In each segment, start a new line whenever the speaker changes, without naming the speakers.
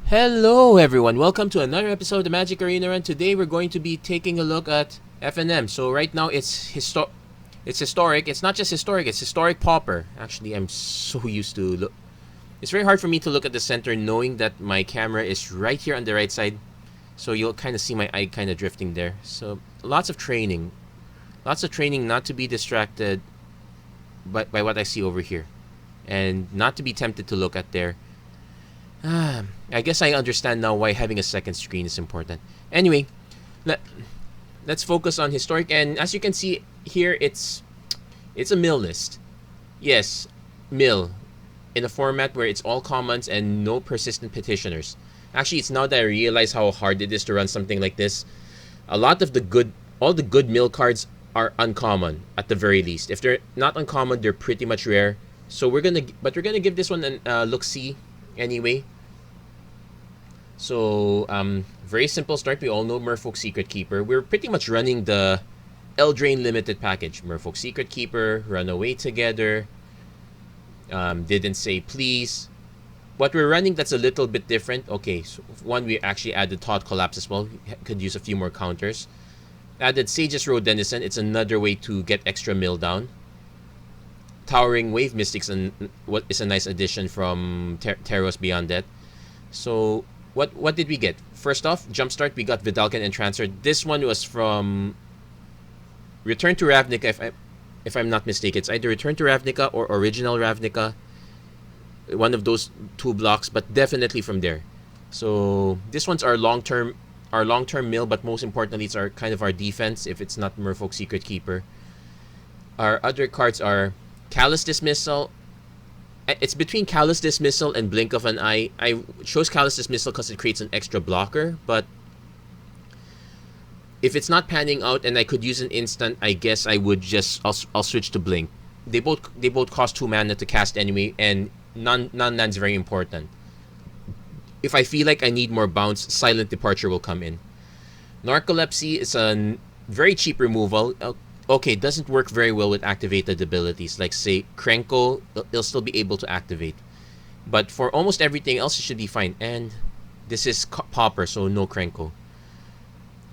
Hello everyone, welcome to another episode of the Magic Arena Run. Today we're going to be taking a look at FNM. So right now it's historic. It's not just historic, it's Historic Pauper. Actually, I'm so used to look. It's very hard for me to look at the center knowing that my camera is right here on the right side. So you'll kind of see my eye kind of drifting there. So lots of training. Lots of training not to be distracted by what I see over here. And not to be tempted to look at there. I guess I understand now why having a second screen is important. Anyway, let's focus on historic. And as you can see here, it's a mill list. Yes, mill in a format where it's all commons and no persistent petitioners. Actually, it's now that I realize how hard it is to run something like this. All the good mill cards are uncommon at the very least. If they're not uncommon, they're pretty much rare. So we're gonna give this one a look-see anyway. So very simple start. We all know Merfolk Secret Keeper. We're pretty much running the Eldraine limited package. Merfolk Secret Keeper, Run Away Together, Didn't Say Please. What we're running that's a little bit different. Okay, so one, we actually added Thought Collapse as well. We could use a few more counters. Added Sage's Road Denizen. It's another way to get extra mill down. Towering Wave Mystics and what is a nice addition from Teros Beyond Death. So what did we get? First off, Jumpstart, we got Vidalcan Entrancer. This one was from Return to Ravnica, if I'm not mistaken. It's either Return to Ravnica or Original Ravnica. One of those two blocks, but definitely from there. So this one's our long-term mill, but most importantly, it's our kind of our defense if it's not Merfolk Secret Keeper. Our other cards are Callous Dismissal. It's between Callous Dismissal and Blink of an Eye. I chose Callous Dismissal because it creates an extra blocker, but if it's not panning out and I could use an instant, I guess I would I'll switch to Blink. They both cost 2 mana to cast anyway, and non-land's very important. If I feel like I need more bounce, Silent Departure will come in. Narcolepsy is a very cheap removal. Okay, it doesn't work very well with activated abilities. Like, say, Krenko, it'll still be able to activate. But for almost everything else, it should be fine. And this is Pauper, so no Krenko.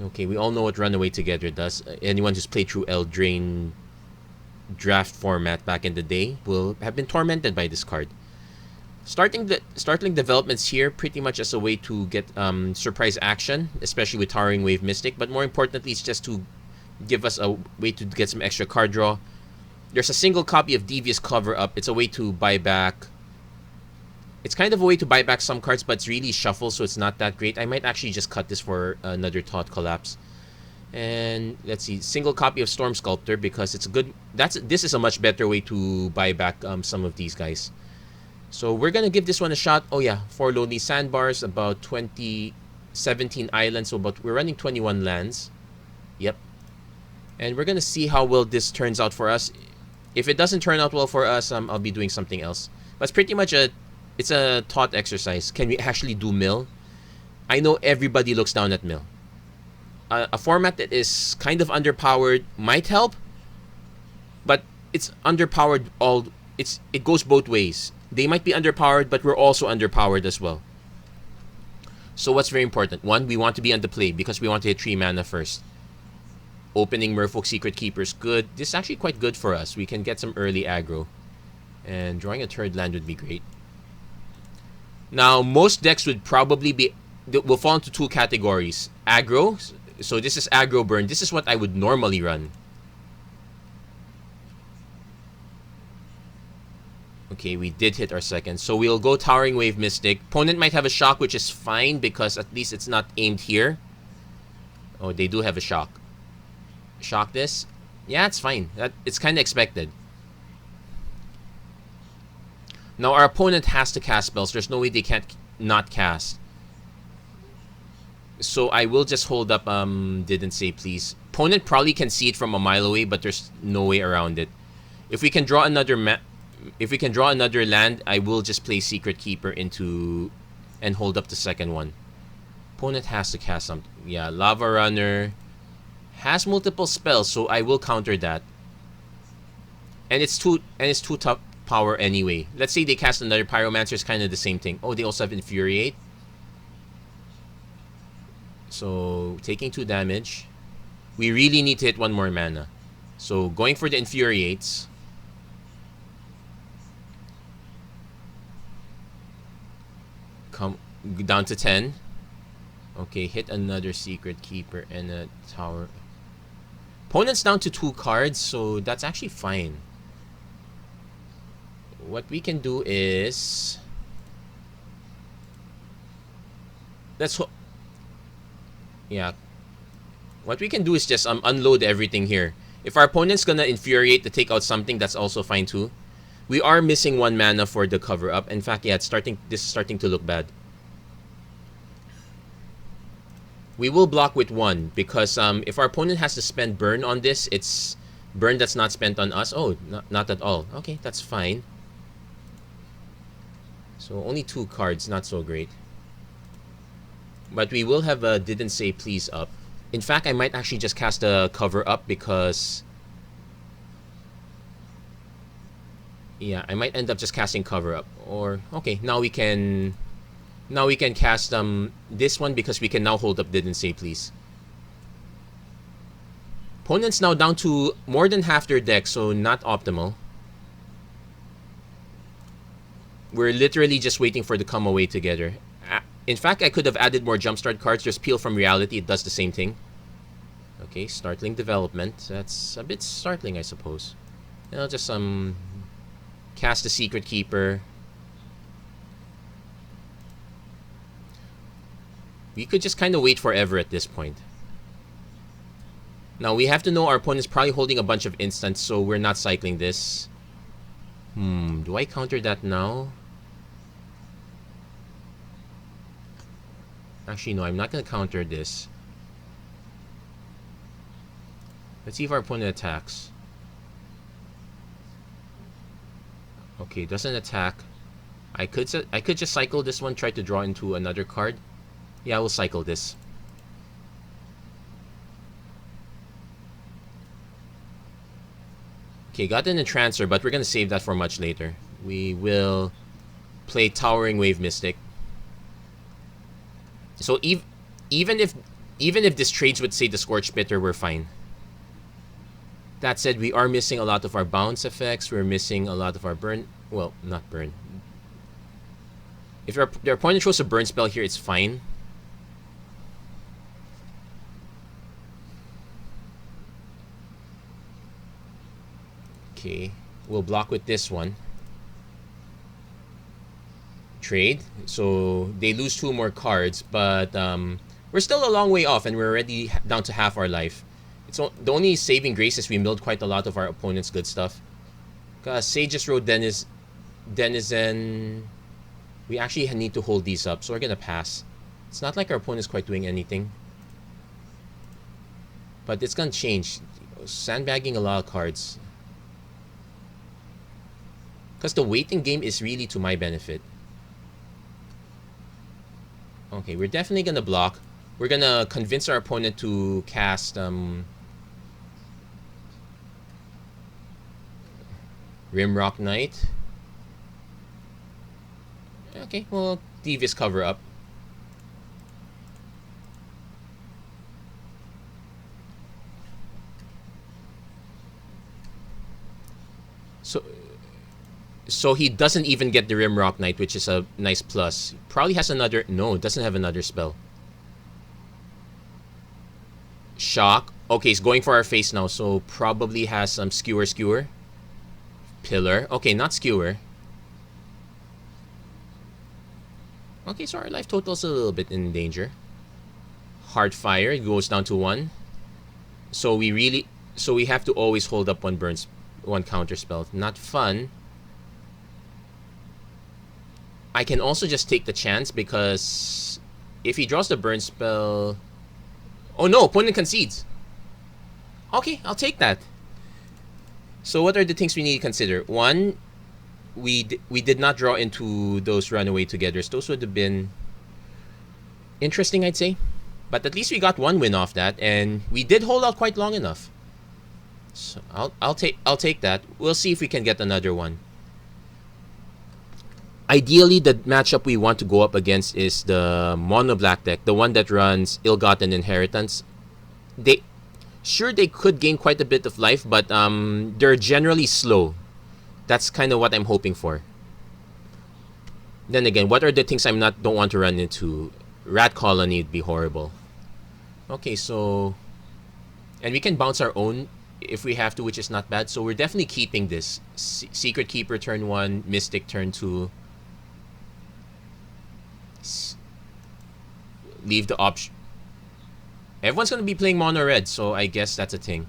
Okay, we all know what Runaway Together does. Anyone who's played through Eldraine draft format back in the day will have been tormented by this card. Starting developments here pretty much as a way to get surprise action, especially with Towering Wave Mystic. But more importantly, it's just to give us a way to get some extra card draw. There's a single copy of Devious Cover Up. It's a way to buy back. It's kind of a way to buy back some cards, but it's really shuffle, so it's not that great. I might actually just cut this for another Thought Collapse. And let's see, single copy of Storm Sculptor because it's a good. This is a much better way to buy back some of these guys. So we're gonna give this one a shot. Oh yeah, 4 Lonely Sandbars, about 17 islands, so we're running 21 lands. Yep. And we're gonna see how well this turns out for us. If it doesn't turn out well for us, I'll be doing something else. But it's pretty much it's a thought exercise. Can we actually do mill? I know everybody looks down at mill. A format that is kind of underpowered might help, but it's underpowered it goes both ways. They might be underpowered, but we're also underpowered as well. So what's very important? One, we want to be on the play because we want to hit 3 mana first. Opening Merfolk Secret Keeper is good. This is actually quite good for us. We can get some early aggro. And drawing a third land would be great. Now, most decks will fall into 2 categories. Aggro. So this is aggro burn. This is what I would normally run. Okay, we did hit our second. So we'll go Towering Wave Mystic. Opponent might have a shock, which is fine because at least it's not aimed here. Oh, they do have a shock. Shock this? Yeah, it's fine. It's kind of expected. Now, our opponent has to cast spells. There's no way they can't not cast. So I will just hold up Didn't Say Please. Opponent probably can see it from a mile away, but there's no way around it. If we can draw another land, I will just play Secret Keeper into and hold up the second one. Opponent has to cast something. Yeah, Lava Runner has multiple spells, so I will counter that. And it's two top power anyway. Let's say they cast another Pyromancer, it's kind of the same thing. Oh, they also have Infuriate. So taking 2 damage. We really need to hit 1 more mana. So going for the Infuriates. Come down to 10. Okay, hit another Secret Keeper and a Tower. Opponent's down to 2 cards, so that's actually fine. What we can do is... Yeah. What we can do is just unload everything here. If our opponent's gonna Infuriate to take out something, that's also fine too. We are missing 1 mana for the cover up. In fact, yeah, this is starting to look bad. We will block with 1 because if our opponent has to spend burn on this, it's burn that's not spent on us. Oh, not at all. Okay, that's fine. So only 2 cards, not so great. But we will have a Didn't Say Please up. In fact, I might actually just cast a cover up because... Yeah, I might end up just casting cover up. Or, okay, now we can cast this one because we can now hold up Didn't Say Please. Opponent's now down to more than half their deck, so not optimal. We're literally just waiting for the come away together. In fact, I could have added more jumpstart cards. There's Peel from Reality. It does the same thing. Okay, startling development. That's a bit startling, I suppose. And I'll just cast a Secret Keeper. We could just kind of wait forever at this point. Now, we have to know our opponent's probably holding a bunch of instants, so we're not cycling this. Do I counter that now? Actually, no, I'm not going to counter this. Let's see if our opponent attacks. Okay, doesn't attack. I could just cycle this one, try to draw into another card. Yeah, we'll cycle this. Okay, got an Entrancer, but we're going to save that for much later. We will play Towering Wave Mystic. So even if this trades with, say, the Scorch Bitter, we're fine. That said, we are missing a lot of our bounce effects. We're missing a lot of our burn. Well, not burn. If their opponent throws a burn spell here, it's fine. Okay, we'll block with this one. Trade. So they lose 2 more cards, but we're still a long way off, and we're already down to half our life. It's the only saving grace is we milled quite a lot of our opponent's good stuff. Sage just wrote Denizen. We actually need to hold these up, so we're gonna pass. It's not like our opponent's quite doing anything, but it's gonna change. Sandbagging a lot of cards, because the waiting game is really to my benefit. Okay, we're definitely gonna block. We're gonna convince our opponent to cast Rimrock Knight. Okay, well, Devious cover up. So he doesn't even get the Rimrock Knight, which is a nice plus. Probably has another... No, doesn't have another spell. Shock. Okay, he's going for our face now, so probably has some Skewer. Pillar. Okay, not Skewer. Okay, so our life total's a little bit in danger. Heartfire, it goes down to 1. So we have to always hold up one counter spell. Not fun. I can also just take the chance because if he draws the burn spell... Oh no, opponent concedes. Okay, I'll take that. So what are the things we need to consider? 1, we did not draw into those runaway togethers. Those would have been interesting, I'd say. But at least we got 1 win off that, and we did hold out quite long enough. So I'll take that. We'll see if we can get another one. Ideally, the matchup we want to go up against is the mono black deck, the one that runs Ill-Gotten Inheritance. They sure they could gain quite a bit of life, but they're generally slow. That's kind of what I'm hoping for. Then again, what are the things don't want to run into? Rat Colony would be horrible. Okay, so and we can bounce our own if we have to, which is not bad. So we're definitely keeping this. Secret Keeper turn 1, Mystic turn 2. Leave the option. Everyone's going to be playing mono red, so I guess that's a thing.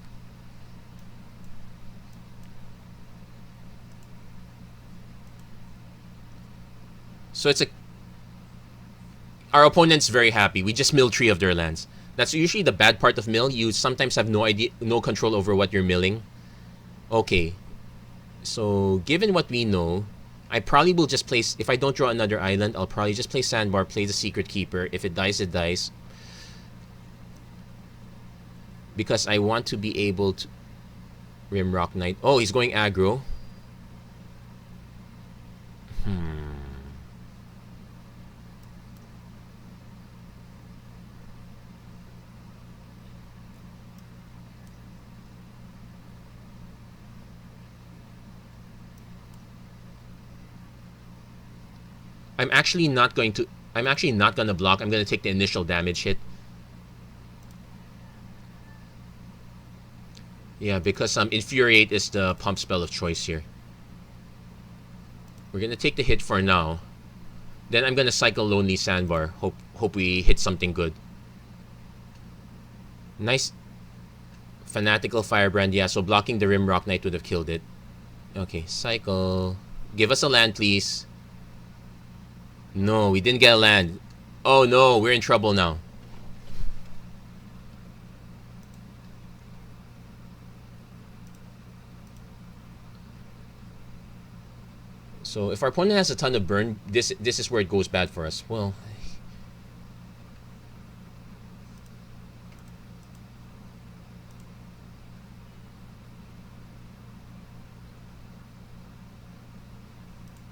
So it's a... Our opponent's very happy. We just mill 3 of their lands. That's usually the bad part of mill. You sometimes have no control over what you're milling. Okay. So, given what we know, I probably will just place... If I don't draw another island, I'll probably just play Sandbar, play the Secret Keeper. If it dies, it dies. Because I want to be able to... Rimrock Knight. Oh, he's going aggro. I'm actually not going to block. I'm going to take the initial damage hit. Yeah, because Infuriate is the pump spell of choice here. We're going to take the hit for now. Then I'm going to cycle Lonely Sandbar. Hope we hit something good. Nice. Fanatical Firebrand. Yeah, so blocking the Rimrock Knight would have killed it. Okay, cycle. Give us a land, please. No, we didn't get a land. Oh no, we're in trouble now. So if our opponent has a ton of burn, this is where it goes bad for us. Well,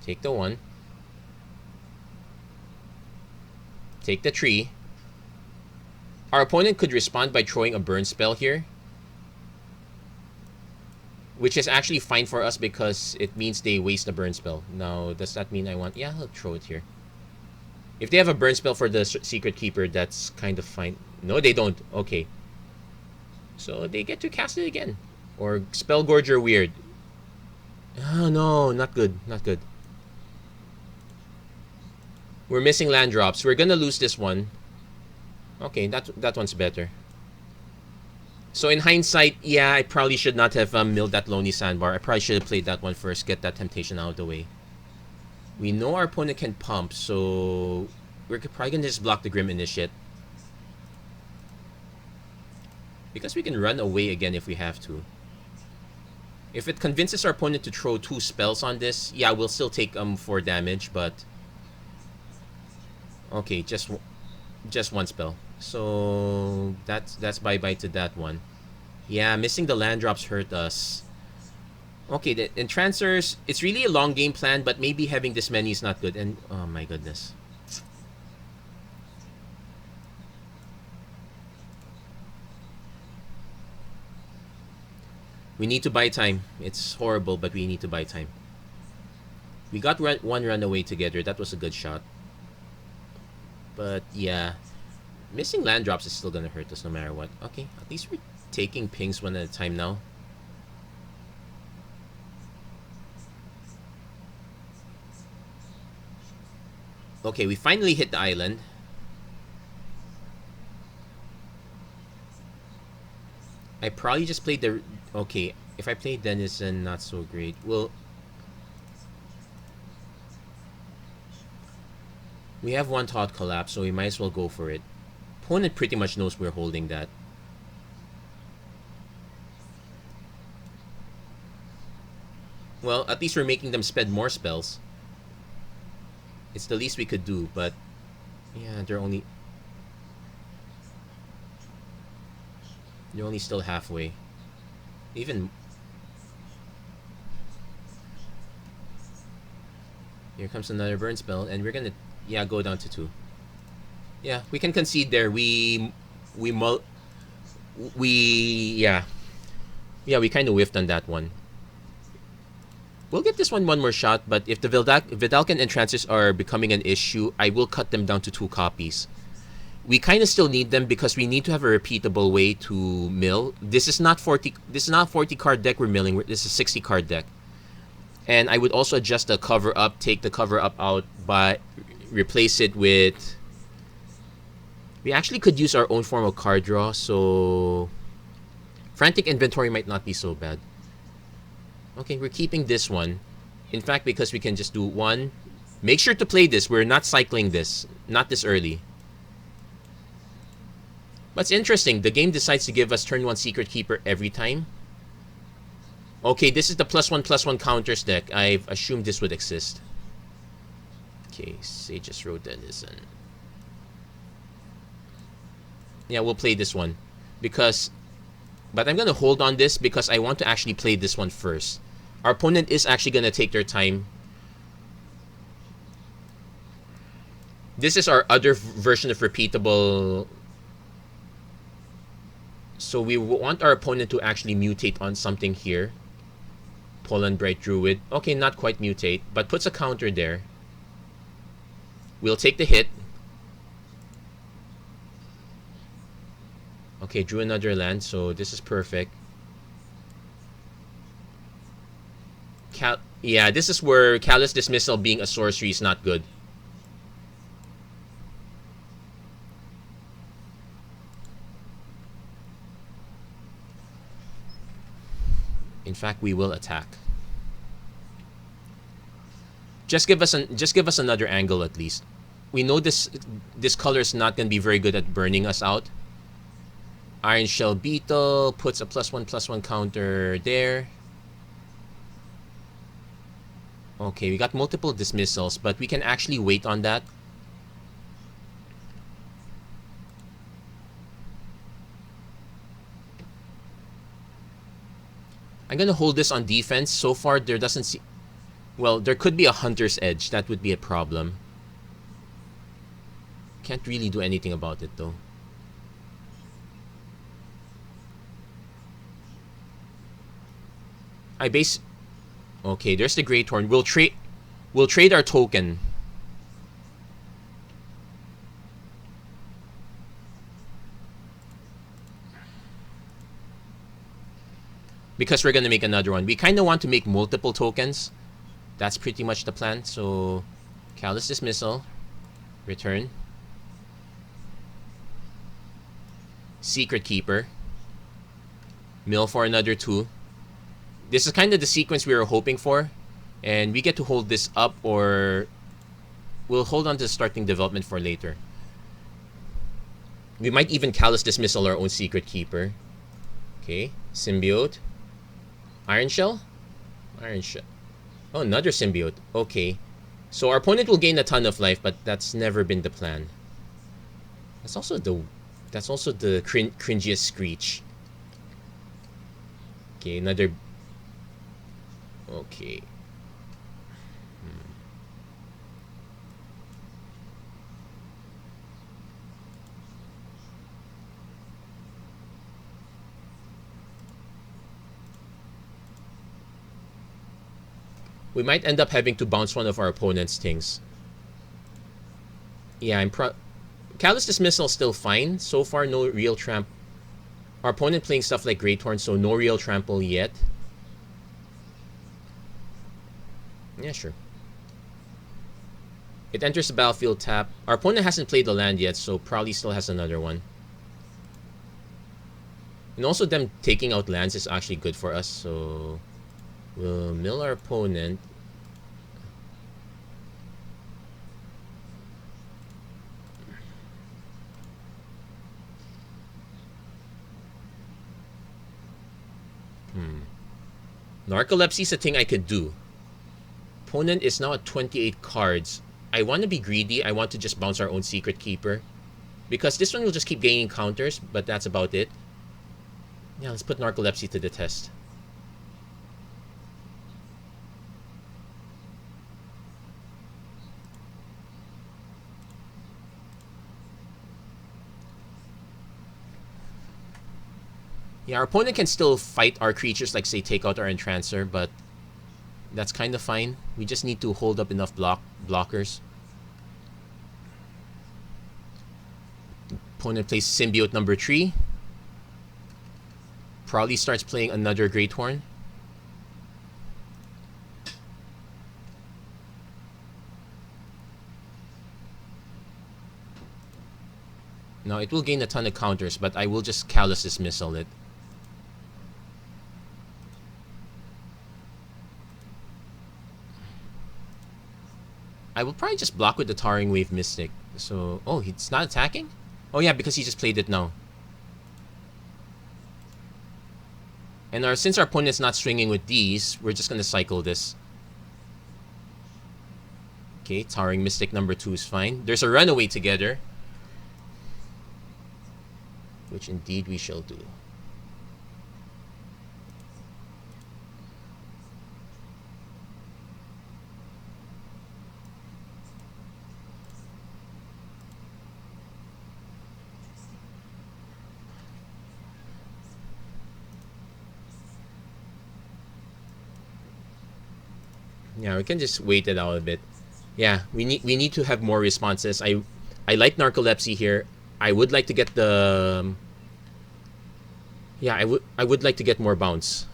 take the 1. Take the tree. Our opponent could respond by throwing a burn spell here, which is actually fine for us because it means they waste a burn spell. Now, does that mean I want... Yeah, I'll throw it here. If they have a burn spell for the Secret Keeper, that's kind of fine. No, they don't. Okay. So they get to cast it again. Or Spell Gorger Weird. Oh, no. Not good. Not good. We're missing land drops. We're gonna lose this one. Okay, that one's better. So in hindsight, yeah, I probably should not have milled that Lonely Sandbar. I probably should have played that one first, get that temptation out of the way. We know our opponent can pump, so we're probably gonna just block the Grim Initiate. Because we can run away again if we have to. If it convinces our opponent to throw 2 spells on this, yeah, we'll still take 4 damage, but... Okay, just 1 spell. So that's bye-bye to that one. Yeah, missing the land drops hurt us. Okay, the Entrancers, it's really a long game plan, but maybe having this many is not good. And oh my goodness. We need to buy time. It's horrible, but we need to buy time. We got 1 runaway together. That was a good shot. But yeah, missing land drops is still gonna hurt us no matter what. Okay, at least we're taking pings one at a time now. Okay, we finally hit the island. I probably just played the... Okay, if I played Denizen, not so great. Well... We have 1 Thought Collapse, so we might as well go for it. Opponent pretty much knows we're holding that. Well, at least we're making them spend more spells. It's the least we could do, but... Yeah, they're only still halfway. Even... Here comes another burn spell, and we're gonna, yeah, go down to 2. Yeah, we can concede there. We mul we yeah, we kind of whiffed on that one. We'll get this one more shot, but if the Vidalcan entrances are becoming an issue, I will cut them down to 2 copies. We kind of still need them because we need to have a repeatable way to mill. This is not 40. This is not 40 card deck we're milling. This is 60 card deck. And I would also adjust the cover up, take the cover up out, but replace it with. We actually could use our own form of card draw, so frantic inventory might not be so bad. Okay, we're keeping this one. In fact, because we can just do 1. Make sure to play this. We're not cycling this. Not this early. What's interesting, the game decides to give us turn 1 Secret Keeper every time. Okay, this is the +1/+1 counters deck. I've assumed this would exist. Okay, Sage's Road Denizen. Yeah, we'll play this one. But I'm going to hold on this because I want to actually play this one first. Our opponent is actually going to take their time. This is our other version of repeatable. So we want our opponent to actually mutate on something here. Poland Bright Druid. Okay, not quite mutate, but puts a counter there. We'll take the hit. Okay, drew another land, so this is perfect. Yeah, this is where Callous Dismissal being a sorcery is not good. In fact, we will attack. Just give us another angle at least. We know this color is not going to be very good at burning us out. Iron Shell Beetle puts a +1/+1 counter there. Okay, we got multiple dismissals, but we can actually wait on that. I'm gonna hold this on defense. So far, there doesn't see. Well, there could be a Hunter's Edge. That would be a problem. Can't really do anything about it though. Okay, there's the Great Horn. We'll trade our token. Because we're gonna make another one. We kind of want to make multiple tokens. That's pretty much the plan. So, Callous Dismissal, return, Secret Keeper, mill for another 2. This is kind of the sequence we were hoping for, and we get to hold this up, or we'll hold on to starting development for later. We might even Callous Dismissal our own Secret Keeper. Okay, Symbiote, Iron Shell, Iron Shell. Oh, another Symbiote. Okay, so our opponent will gain a ton of life, but that's never been the plan. That's also the cringiest Screech. Okay, another. Okay. We might end up having to bounce one of our opponent's things. Yeah, Callous Dismissal still fine. So far, no real tramp. Our opponent playing stuff like Great Horn, so no real trample yet. Yeah, sure. It enters the battlefield tap. Our opponent hasn't played the land yet, so probably still has another one. And also them taking out lands is actually good for us, so we'll mill our opponent. Narcolepsy is a thing I could do. Opponent is now at 28 cards. I want to be greedy. I want to just bounce our own Secret Keeper. Because this one will just keep gaining counters, but that's about it. Yeah, let's put Narcolepsy to the test. Yeah, our opponent can still fight our creatures, like say take out our Entrancer, but that's kind of fine. We just need to hold up enough blockers. Opponent plays Symbiote number 3. Probably starts playing another Great Horn. Now it will gain a ton of counters, but I will just Callous Dismissal it. I will probably just block with the Towering Wave Mystic. So, oh, he's not attacking? Oh yeah, because he just played it now. And since our opponent's not swinging with these, we're just going to cycle this. Okay, Towering Mystic number 2 is fine. There's a Runaway together, which indeed we shall do. Yeah, we can just wait it out a bit. Yeah, we need to have more responses. I like Narcolepsy here. I would like to get the yeah, I would like to get more bounce.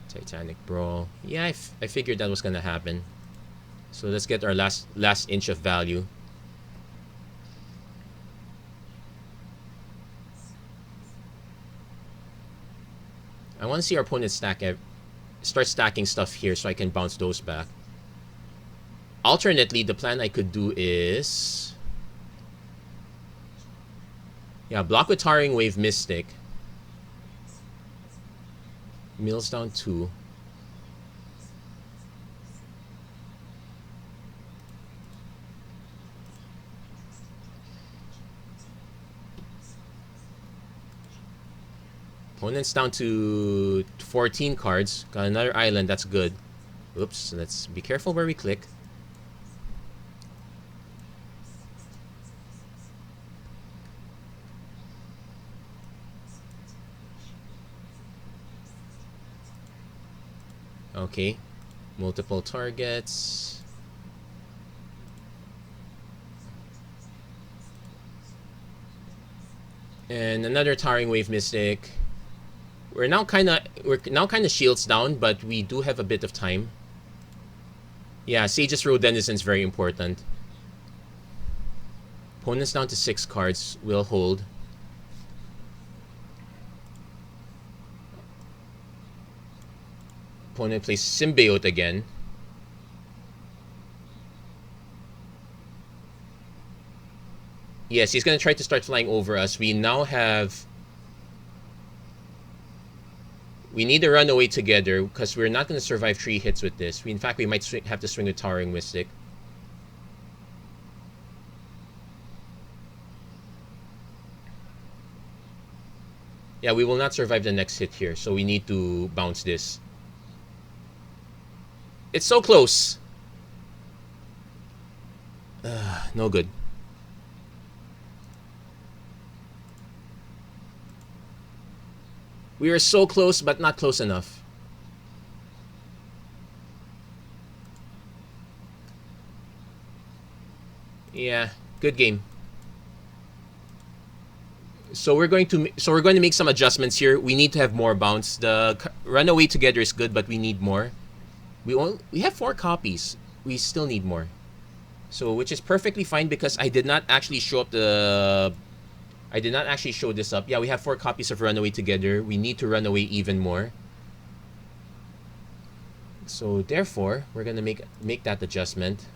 Titanic Brawl. Yeah, I figured that was gonna happen. So let's get our last inch of value. I want to see our opponent start stacking stuff here so I can bounce those back. Alternately, the plan I could do is, yeah, block with Towering Wave Mystic. Mills down 2. Opponent's down to 14 cards. Got another island, that's good. Oops, let's be careful where we click. Okay, multiple targets. And another Towering Wave Mystic. We're now kind of shields down, but we do have a bit of time. Yeah, Sage's Road Denizen is very important. Opponent's down to 6 cards. We'll hold. Opponent plays Symbiote again. Yes, he's going to try to start flying over us. We now have... We need to run away together because we're not going to survive 3 hits with this. In fact, we might have to swing with Towering Mystic. Yeah, we will not survive the next hit here, so we need to bounce this. It's so close. No good. We are so close, but not close enough. Yeah, good game. So we're going to make some adjustments here. We need to have more bounce. The Runaway together is good, but we need more. We have 4 copies. We still need more. So which is perfectly fine because I did not actually show up I did not actually show this up. Yeah, we have 4 copies of Runaway together. We need to run away even more. So therefore, we're gonna make that adjustment.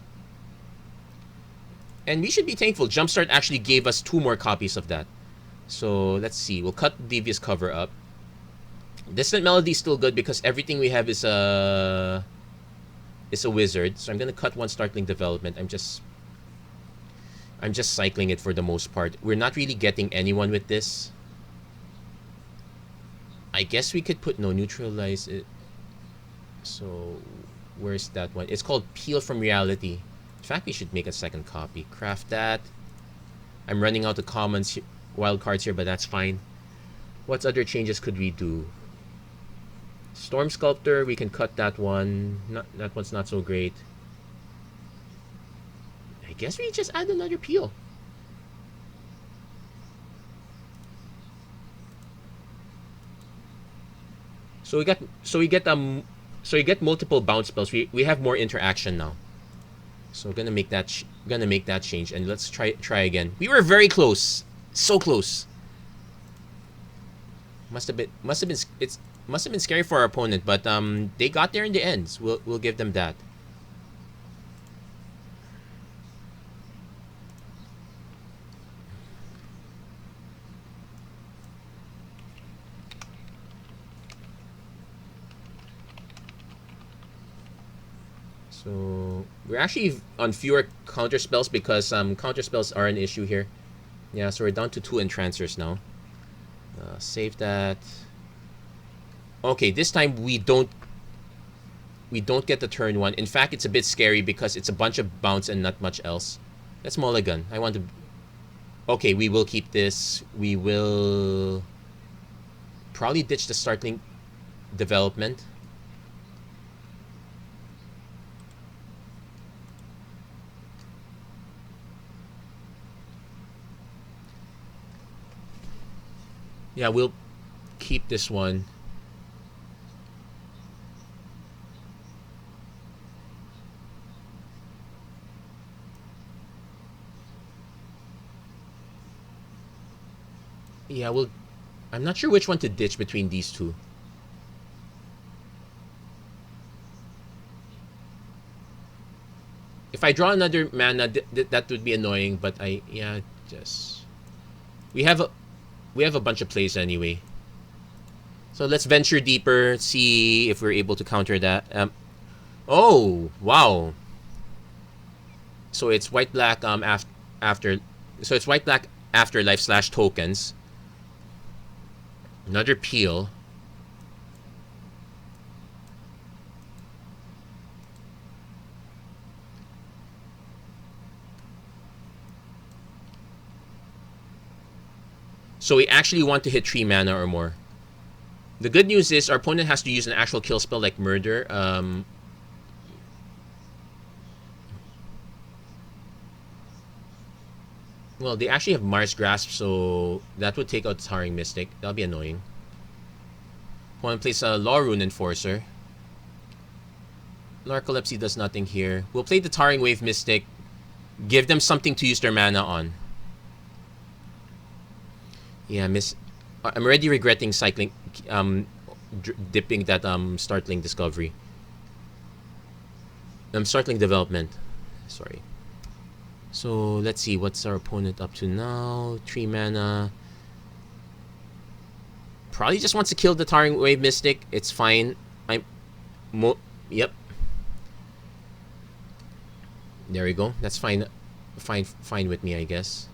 And we should be thankful. Jumpstart actually gave us 2 more copies of that. So let's see. We'll cut Devious Cover up. Distant Melody is still good because everything we have is a wizard. So I'm gonna cut 1 Startling Development. I'm just cycling it for the most part. We're not really getting anyone with this. I guess we could neutralize it. So where's that one? It's called Peel from Reality. In fact, we should make a 2nd copy. Craft that. I'm running out of commons, wild cards here, but that's fine. What other changes could we do? Storm Sculptor, we can cut that one. That one's not so great. I guess we just add another peel. So we get multiple bounce spells. We have more interaction now. So we're gonna make that change, and let's try again. We were very close, so close. Must have been scary for our opponent, but they got there in the end. So we'll give them that. So we're actually on fewer counter spells because counter spells are an issue here. Yeah, so we're down to 2 entrancers now. Save that. Okay, this time we don't get the turn 1. In fact, it's a bit scary because it's a bunch of bounce and not much else. Let's mulligan. I want to... Okay, we will keep this. We will probably ditch the startling development. Yeah, we'll keep this one. Yeah, I'm not sure which one to ditch between these two. If I draw another mana, that would be annoying, but we have a bunch of plays anyway. So let's venture deeper, see if we're able to counter that. Oh, wow. So it's white black after afterlife / tokens. Another peel. So we actually want to hit 3 mana or more. The good news is our opponent has to use an actual kill spell like Murder. Well, they actually have Mars Grasp, so that would take out Towering Mystic. That'll be annoying. Opponent plays a Law Rune Enforcer. Narcolepsy does nothing here. We'll play the Towering Wave Mystic. Give them something to use their mana on. Yeah, I'm already regretting cycling, dipping that Startling Discovery. Startling Development. Sorry. So let's see, what's our opponent up to now? 3 mana. Probably just wants to kill the Towering Wave Mystic. It's fine. Yep. There we go. That's fine. Fine with me, I guess.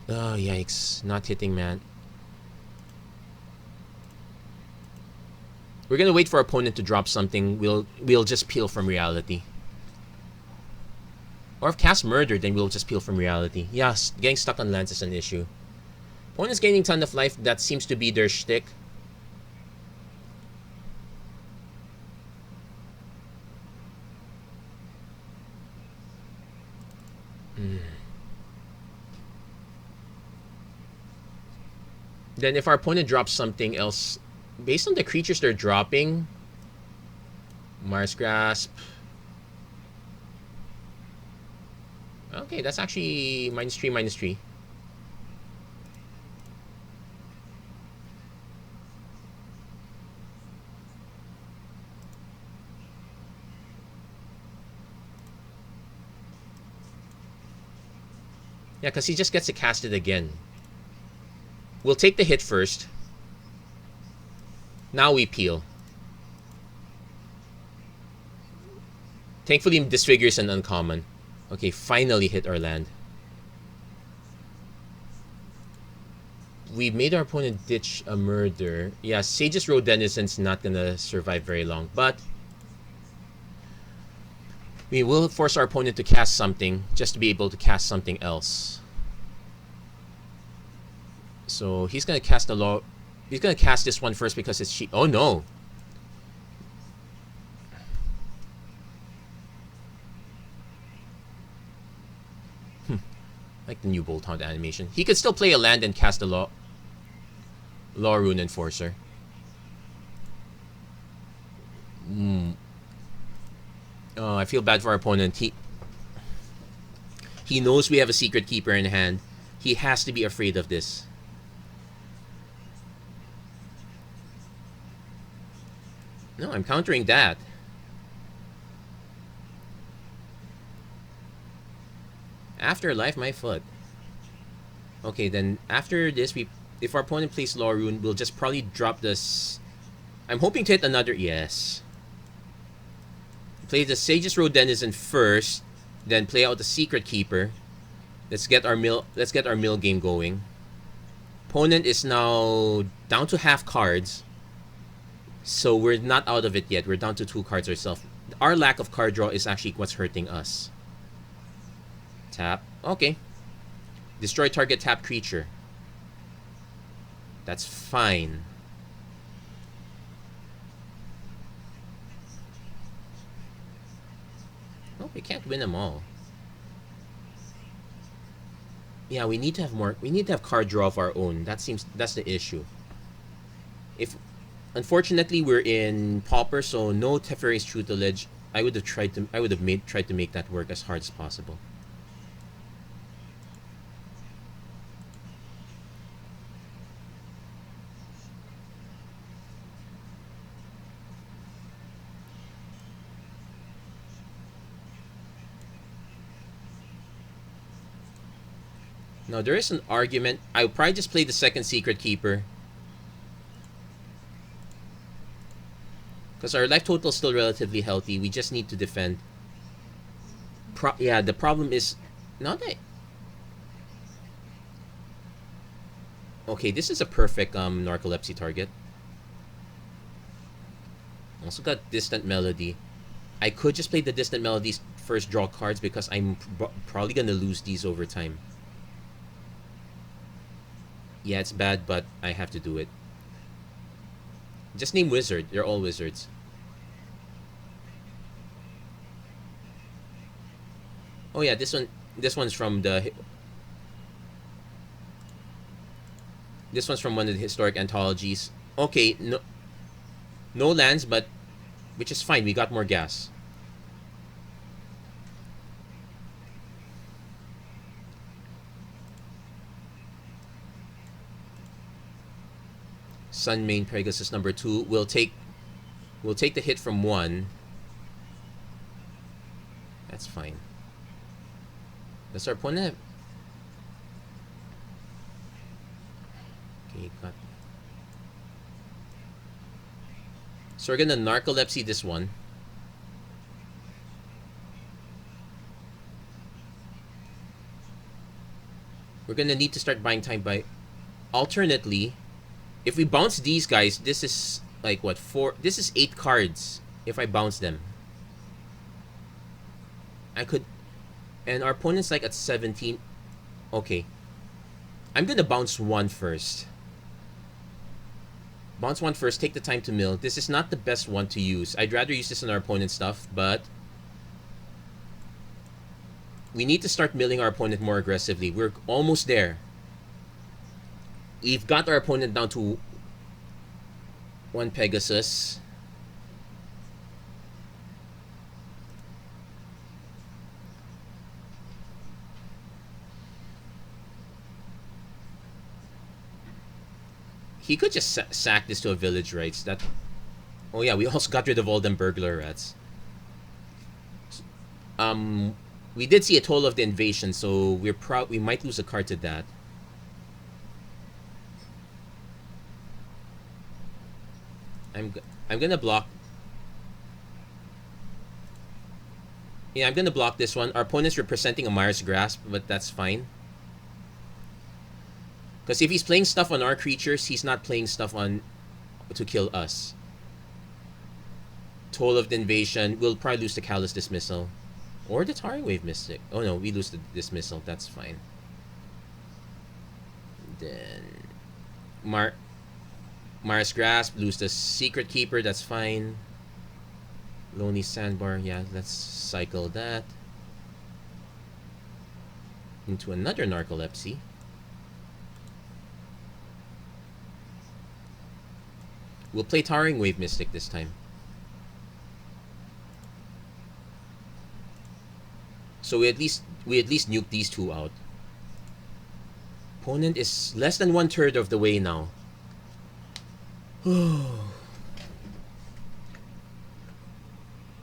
Oh, yikes. Not hitting, man. We're gonna wait for our opponent to drop something. We'll just peel from reality. Or if cast Murder, then we'll just peel from reality. Yes, getting stuck on lands is an issue. Opponent's gaining ton of life. That seems to be their shtick. Then if our opponent drops something else, based on the creatures they're dropping, Mars Grasp. Okay, that's actually -3/-3. Yeah, because he just gets to cast it again. We'll take the hit first. Now we peel. Thankfully, Disfigure's an uncommon. Okay, finally hit our land. We made our opponent ditch a Murder. Yeah, Sage's Road Denizen's not gonna survive very long, but we will force our opponent to cast something just to be able to cast something else. So he's gonna cast the law. He's gonna cast this one first because it's cheap. Oh no! Like the new Bolt Hound animation. He could still play a land and cast the Law Rune Enforcer. Oh, I feel bad for our opponent. He knows we have a Secret Keeper in hand. He has to be afraid of this. No, I'm countering that. Afterlife, my foot. Okay, then after this, if our opponent plays Law Rune, we'll just probably drop this. I'm hoping to hit another. Yes. Play the Sage's Road Denizen first, then play out the Secret Keeper. Let's get our mill game going. Opponent is now down to half cards, so we're not out of it yet. We're down to 2 cards ourselves. Our lack of card draw is actually what's hurting us. Tap. Okay. Destroy target tap creature. That's fine. Oh, we can't win them all. Yeah, we need to have more. We need to have card draw of our own. That's the issue. Unfortunately, we're in Pauper, so no Teferi's Tutelage. I would have tried to make that work as hard as possible. Now, there is an argument. I would probably just play the second Secret Keeper. Because our life total is still relatively healthy. We just need to defend. Yeah, the problem is... Not that... Okay, this is a perfect Narcolepsy target. Also got Distant Melody. I could just play the Distant Melodies first, draw cards, because I'm probably going to lose these over time. Yeah, it's bad, but I have to do it. Just name Wizard. They're all wizards. Oh yeah, this one's from the... This one's from one of the historic anthologies. Okay, no lands, but... Which is fine, we got more gas. Sun Main Pegasus number 2. We'll take the hit from 1. That's fine. Does our opponent have... Okay, got... So we're gonna Narcolepsy this one. We're gonna need to start buying time by... Alternately... If we bounce these guys, this is like what, 4? This is 8 cards. If I bounce them, I could, and our opponent's like at 17. Okay, I'm gonna bounce one first. Bounce one first. Take the time to mill. This is not the best one to use. I'd rather use this on our opponent's stuff, but we need to start milling our opponent more aggressively. We're almost there. We've got our opponent down to 1 Pegasus. He could just sack this to a Village Rites. That... Oh yeah, we also got rid of all them Burglar Rats. We did see a Toll of the Invasion, so we might lose a card to that. I'm gonna block. Yeah, I'm gonna block this one. Our opponent's representing a Myers Grasp, but that's fine. Because if he's playing stuff on our creatures, he's not playing stuff on to kill us. Toll of the Invasion. We'll probably lose the Callous Dismissal. Or the Tarring Wave Mystic. Oh no, we lose the Dismissal. That's fine. Then Mar Mars Grasp, lose the Secret Keeper, that's fine. Lonely Sandbar, yeah, let's cycle that into another Narcolepsy. We'll play Towering Wave Mystic this time. So we at least nuke these two out. Opponent is less than 1/3 of the way now.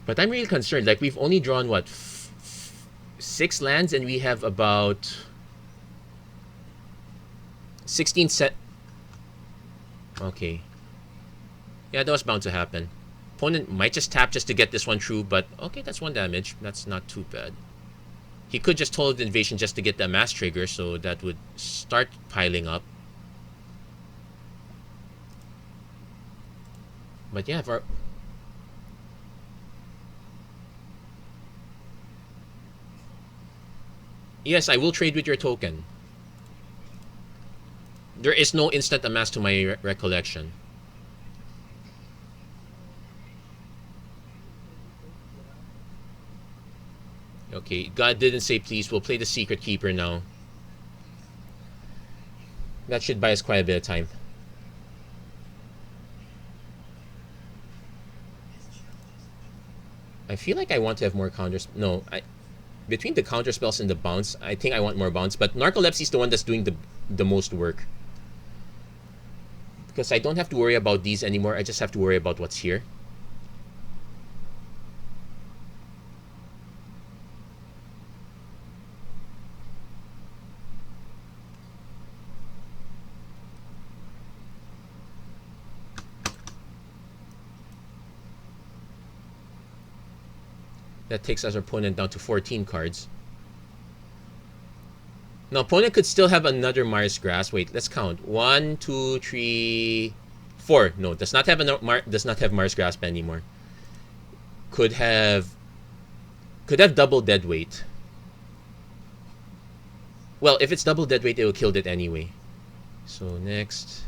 But I'm really concerned. Like, we've only drawn what, 6 lands, and we have about 16 set. Okay. Yeah, that was bound to happen. Opponent might just tap just to get this one through, but okay, that's 1 damage. That's not too bad. He could just hold the invasion just to get the mass trigger, so that would start piling up. But yeah, if our... Yes, I will trade with your token. There is no instant amass to my recollection. Okay, God didn't say please. We'll play the Secret Keeper now. That should buy us quite a bit of time. I feel like I want to have more counters. No, between the counter spells and the bounce, I think I want more bounce. But Narcolepsy is the one that's doing the most work. Because I don't have to worry about these anymore. I just have to worry about what's here. That takes our opponent down to 14 cards. Now, opponent could still have another Mars Grass. Wait, let's count. 1, 2, 3, 4. No, does not have Mars Grasp anymore. Could have double Deadweight. Well, if it's double Deadweight, it will kill it anyway. So next.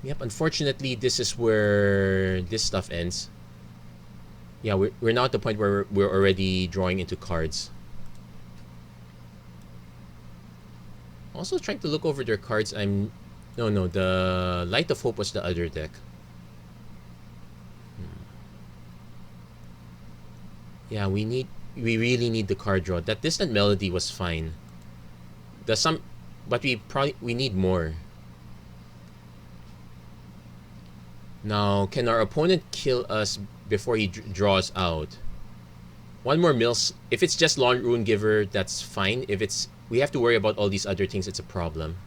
Yep, unfortunately, this is where this stuff ends. Yeah, we're now at the point where we're already drawing into cards. Also trying to look over their cards. No, the Light of Hope was the other deck. Yeah, we really need the card draw. That Distant Melody was fine. But we need more. Now, can our opponent kill us before he draws out? One more mills. If it's just Long Rune Giver, that's fine. If we have to worry about all these other things, it's a problem.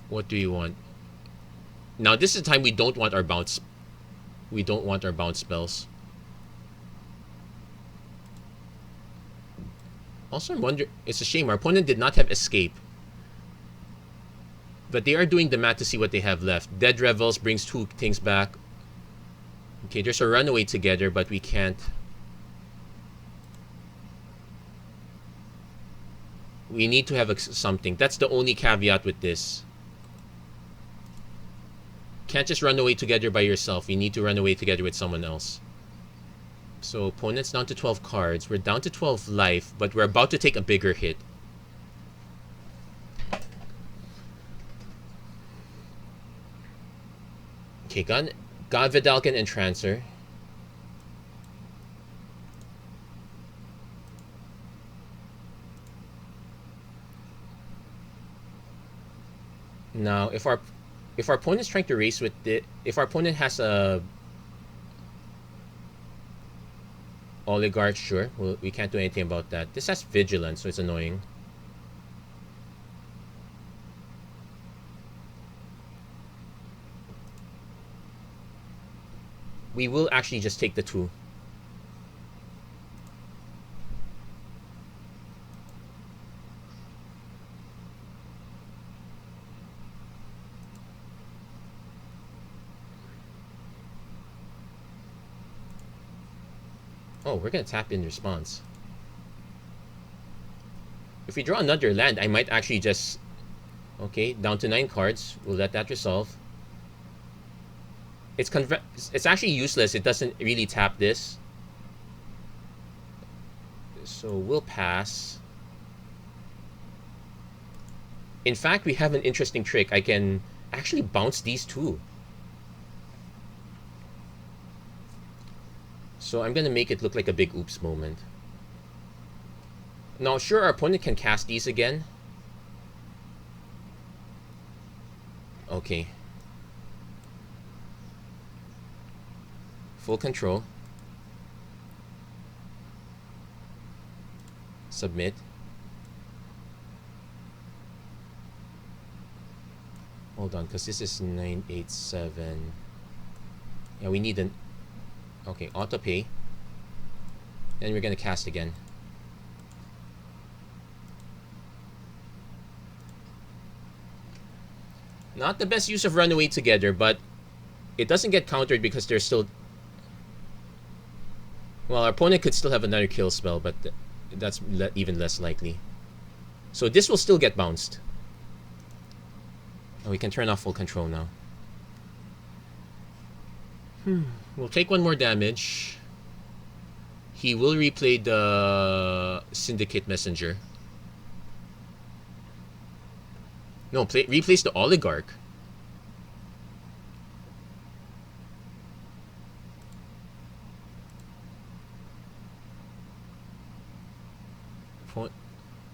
What do you want? Now, this is the time we don't want our bounce. We don't want our bounce spells. Also, I'm wondering, it's a shame our opponent did not have Escape. But they are doing the math to see what they have left. Dead Revels brings 2 things back. Okay, there's a Runaway Together, but we can't. We need to have something. That's the only caveat with this. Can't just run away together by yourself. You need to run away together with someone else. So opponent's down to 12 cards. We're down to 12 life, but we're about to take a bigger hit. Okay, God Vidalcan Entrancer. Now, if our opponent is trying to race with it, if our opponent has a Oligarch, sure, well, we can't do anything about that. This has Vigilance, so it's annoying. We will actually just take the 2. Oh, we're gonna tap in response.
If we draw another land, I might actually just... Okay, down to 9 cards. We'll let that resolve. It's actually useless. It doesn't really tap this. So we'll pass. In fact, we have an interesting trick. I can actually bounce these two. So I'm going to make it look like a big oops moment. Now, sure, our opponent can cast these again. Okay. Full control. Submit. Hold on, because this is 987. Yeah, we need an... Okay, auto pay. And we're going to cast again. Not the best use of Runaway Together, but it doesn't get countered because there's still... Well, our opponent could still have another kill spell, but that's even less likely. So this will still get bounced. And we can turn off full control now. We'll take one more damage. He will replay the Syndicate Messenger. No, replace the Oligarch.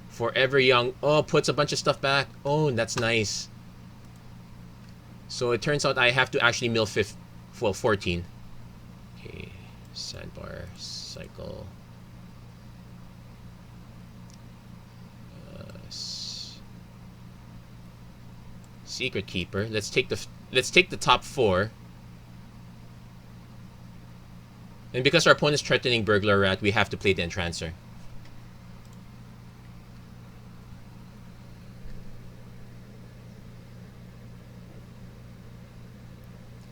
Forever Young. Oh, puts a bunch of stuff back. Oh, that's nice. So it turns out I have to actually mill 14. Okay, sidebar, cycle. Secret Keeper. Let's take the top 4. And because our opponent is threatening Burglar Rat, we have to play the Entrancer.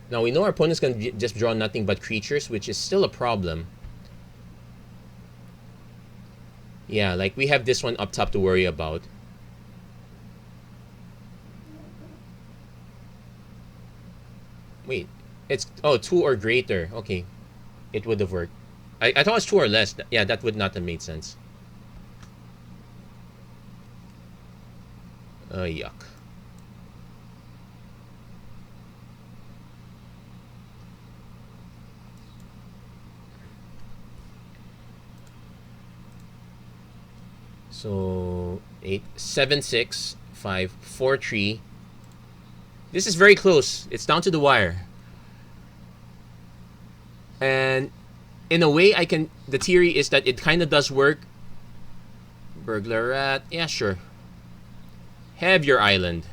Now we know our opponent's going to just draw nothing but creatures, which is still a problem. Yeah, like we have this one up top to worry about. Wait, it's... Oh, 2 or greater. Okay, it would have worked. I thought it was 2 or less. Yeah, that would not have made sense. Yuck. So 8, 7, 6, 5, 4, 3. This is very close. It's down to the wire. And in a way, the theory is that it kind of does work. Burglar Rat. Yeah, sure. Have your island.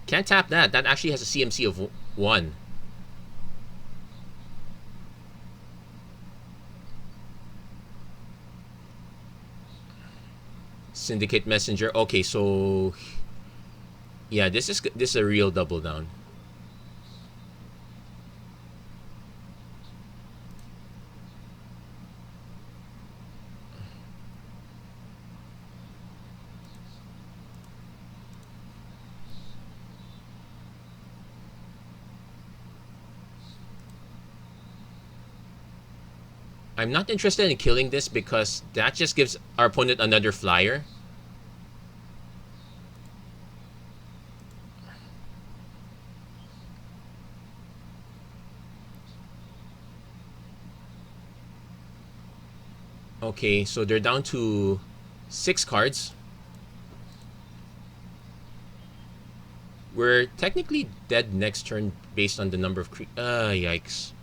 Can't tap that. That actually has a CMC of 1. Syndicate Messenger. Okay, so... Yeah, this is a real double down. I'm not interested in killing this because that just gives our opponent another flyer. Okay, so they're down to 6 cards. We're technically dead next turn based on the number of yikes.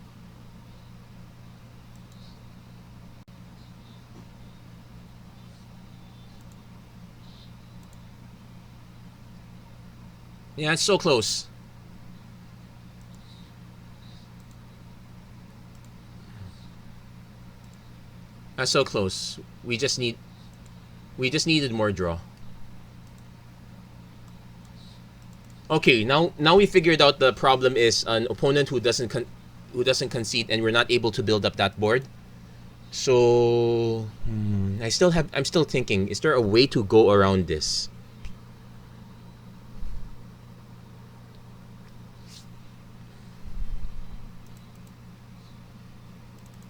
Yeah, it's so close. That's so close. We just needed more draw. Okay, now we figured out the problem is an opponent who doesn't concede, and we're not able to build up that board. So I'm still thinking, is there a way to go around this?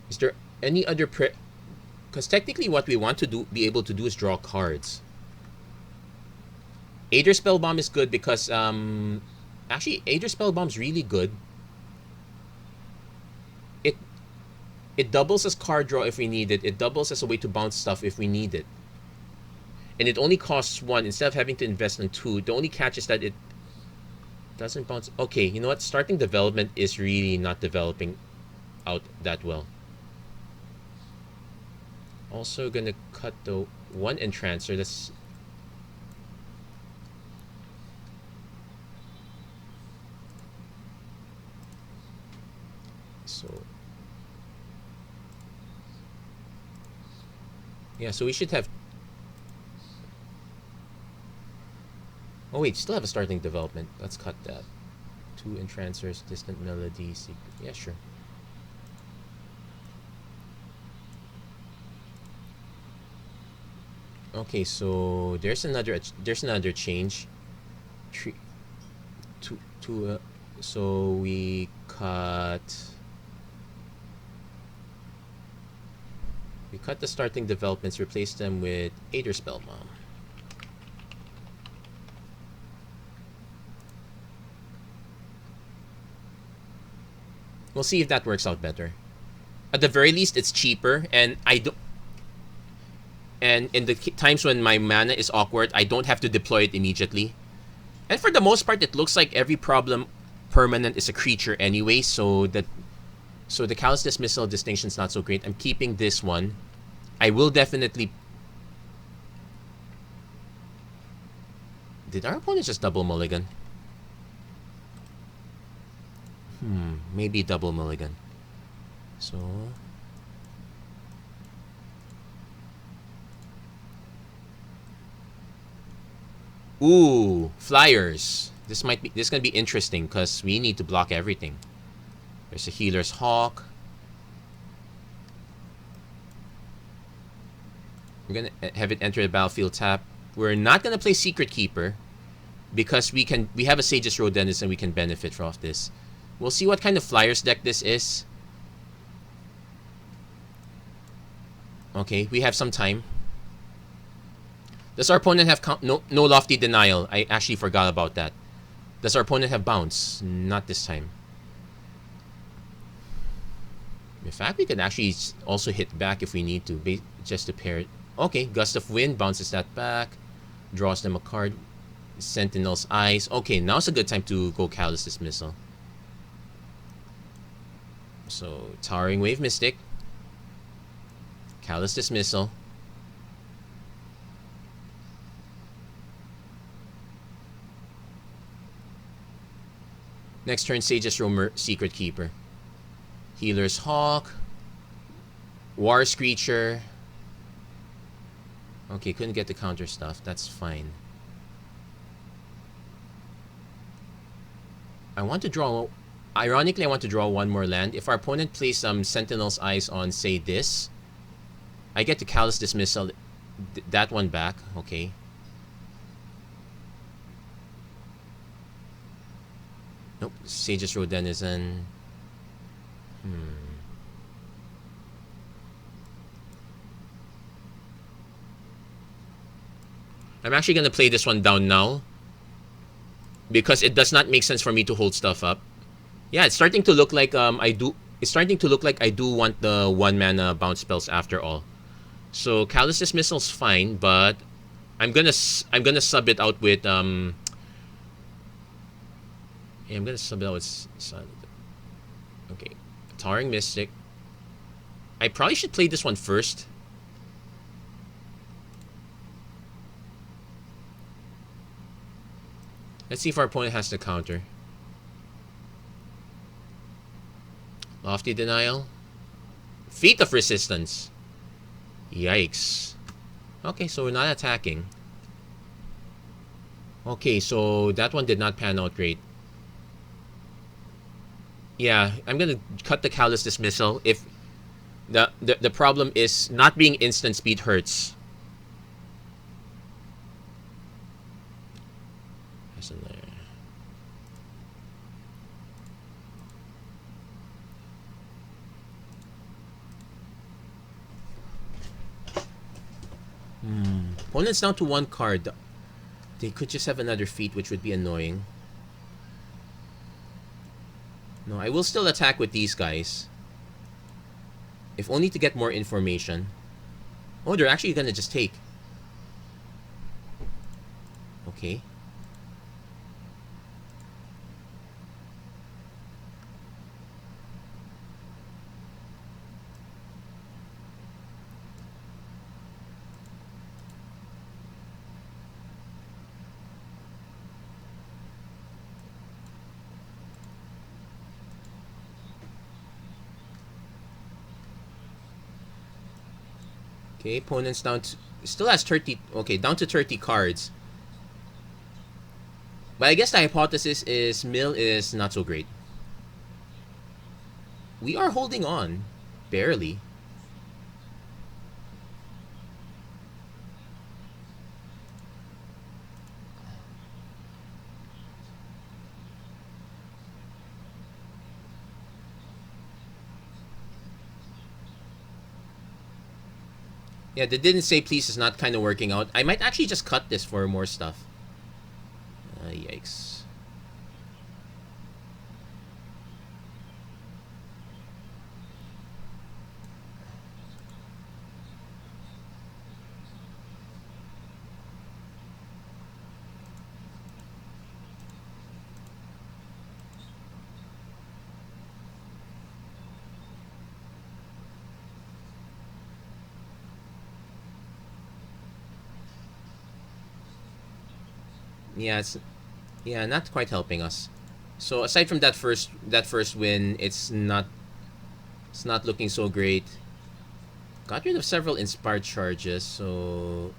Is there any other because technically what we want to be able to do is draw cards. Aether Spellbomb is good because actually Aether Spellbomb's really good. It doubles as card draw if we need it. It doubles as a way to bounce stuff if we need it. And it only costs 1 instead of having to invest in 2. The only catch is that it doesn't bounce. Okay, you know what? Starting development is really not developing out that well. Also gonna cut the 1 Entrancer. That's so. Yeah, so we should have. Oh wait, still have a starting development. Let's cut that. 2 Entrancers, Distant Melody, Secret. Yeah, sure. Okay, so there's another change. So we cut the starting developments, replace them with Aether Spellbomb. We'll see if that works out better. At the very least, it's cheaper, and and in the times when my mana is awkward, I don't have to deploy it immediately. And for the most part, it looks like every problem permanent is a creature anyway, so the Callous Dismissal distinction's not so great. I'm keeping this one. I will definitely. Did our opponent just double mulligan? Maybe double mulligan. So. Ooh, flyers. This gonna be interesting because we need to block everything. There's a Healer's Hawk. We're gonna have it enter the battlefield tap. We're not gonna play Secret Keeper because we have a Sage's Rhodenizen and we can benefit off this. We'll see what kind of flyers deck this is. Okay, we have some time. Does our opponent have no Lofty Denial? I actually forgot about that. Does our opponent have Bounce? Not this time. In fact, we could actually also hit back if we need to, just to pair it. Okay, Gust of Wind bounces that back, draws them a card. Sentinel's Eyes. Okay, now's a good time to go Callous Dismissal. So, Towering Wave Mystic, Callous Dismissal. Next turn, Sage's Roamer, Secret Keeper. Healer's Hawk. War Screecher. Okay, couldn't get the counter stuff. That's fine. I want to draw. Ironically, I want to draw one more land. If our opponent plays some Sentinel's Eyes on, say, this, I get to Callous Dismissal that one back. Okay. Nope. Sage's Rhodenizen. I'm actually going to play this one down now because it does not make sense for me to hold stuff up. Yeah, it's starting to look like It's starting to look like I do want the 1 mana bounce spells after all. So Callous Dismissal's fine, but I'm gonna sub it out with Yeah, I'm gonna sub it out with okay, Towering Mystic. I probably should play this one first. Let's see if our opponent has the counter. Lofty Denial. Feat of Resistance. Yikes. Okay, so we're not attacking. Okay, so that one did not pan out great. Yeah, I'm gonna cut the Callous Dismissal. If the problem is not being instant speed hurts. That's in there. Opponent's down to one card. They could just have another feat, which would be annoying. No, I will still attack with these guys. If only to get more information. Oh, they're actually gonna just take. Okay. Okay, opponent's down to... Still has 30... Okay, down to 30 cards. But I guess the hypothesis is mill is not so great. We are holding on. Barely. Yeah, the didn't say please is not kind of working out. I might actually just cut this for more stuff. Yikes. Yeah, it's not quite helping us. So aside from that first win, it's not looking so great. Got rid of several inspired charges, so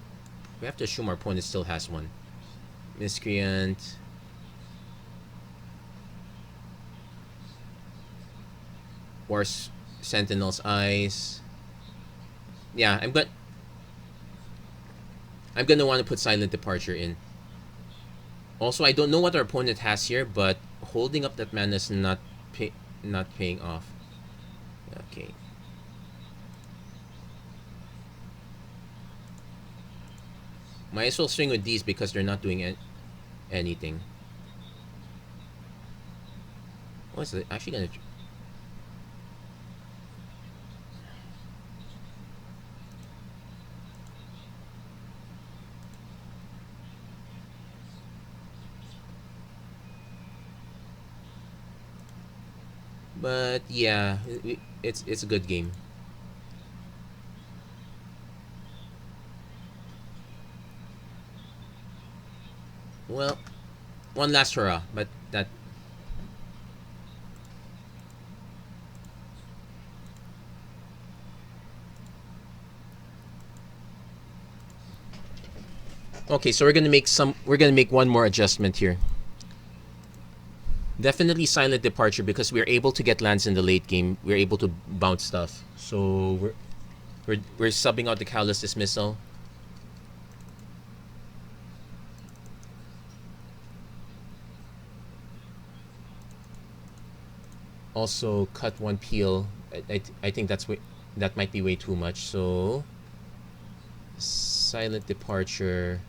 we have to assume our opponent still has one. Miscreant. War Sentinel's Eyes. Yeah, I'm gonna want to put Silent Departure in. Also, I don't know what our opponent has here, but holding up that mana is not paying off. Okay. Might as well swing with these because they're not doing anything. What's it actually gonna... But yeah, it's a good game. Well, one last hurrah, but that... Okay, so we're gonna make one more adjustment here. Definitely Silent Departure because we're able to get lands in the late game. We're able to bounce stuff. So we're subbing out the Callous Dismissal. Also cut one peel. I think that might be way too much. So Silent Departure.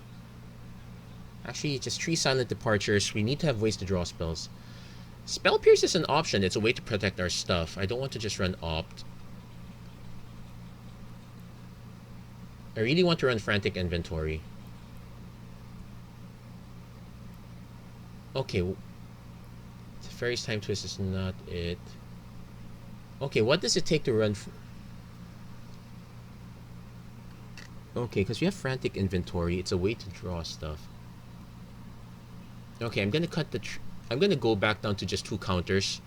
Actually, just 3 Silent Departures. We need to have ways to draw spells. Spell Pierce is an option. It's a way to protect our stuff. I don't want to just run Opt. I really want to run Frantic Inventory. Okay. Fairy's Time Twist is not it. Okay, what does it take to run... Okay, because we have Frantic Inventory. It's a way to draw stuff. Okay, I'm gonna cut the... I'm gonna go back down to just 2 counters.